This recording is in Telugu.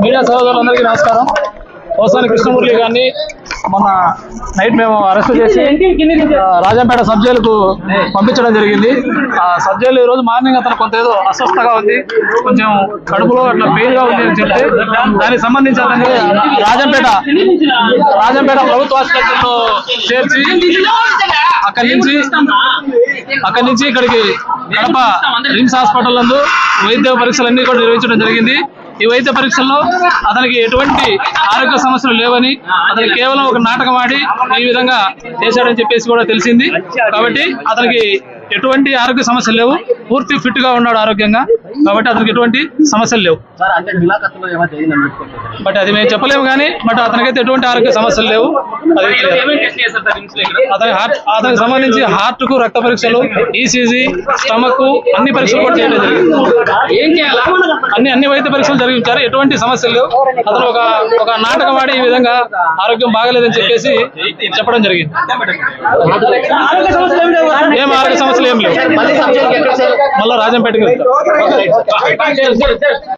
మీడియా సోదరులందరికీ నమస్కారం. పోసాని కృష్ణమూర్తి గారిని మొన్న నైట్ మేము అరెస్ట్ చేసి రాజంపేట సబ్ జైలుకు పంపించడం జరిగింది. ఆ సబ్ జైలు ఈ రోజు మార్నింగ్ అతను కొంత ఏదో అస్వస్థగా ఉంది, కొంచెం కడుపులో అట్లా పెయిన్ గా ఉంది అని చెప్తే దానికి సంబంధించి అతన్ని రాజంపేట ప్రభుత్వ ఆసుపత్రిలో చేర్చి అక్కడి నుంచి ఇక్కడికి కడప రిమ్స్ హాస్పిటల్ నందు వైద్య పరీక్షలన్నీ కూడా నిర్వహించడం జరిగింది. ఈ వైద్య పరీక్షల్లో అతనికి ఎటువంటి ఆరోగ్య సమస్యలు లేవని, అతనికి కేవలం ఒక నాటకం ఆడి ఈ విధంగా చేశాడని చెప్పేసి కూడా తెలిసింది. కాబట్టి అతనికి ఎటువంటి ఆరోగ్య సమస్యలు లేవు, పూర్తి ఫిట్ గా ఉన్నాడు ఆరోగ్యంగా. కాబట్టి అతనికి ఎటువంటి సమస్యలు లేవు. బట్ అది మేము చెప్పలేము కానీ బట్ అతనికైతే ఎటువంటి ఆరోగ్య సమస్యలు లేవు. అతనికి సంబంధించి హార్ట్ కు రక్త పరీక్షలు, ఈసీజీ, స్టమక్ అన్ని పరీక్షలు కూడా చేయడం జరిగింది. అన్ని వైద్య పరీక్షలు జరిగించారు, ఎటువంటి సమస్యలు లేవు. అతను ఒక నాటకం ఆడి ఈ విధంగా ఆరోగ్యం బాగలేదని చెప్పేసి చెప్పడం జరిగింది. ఏం ఆరోగ్య సమస్యలు ఏం లేవు. మళ్ళీ రాజంపేటకి వెళ్తారు.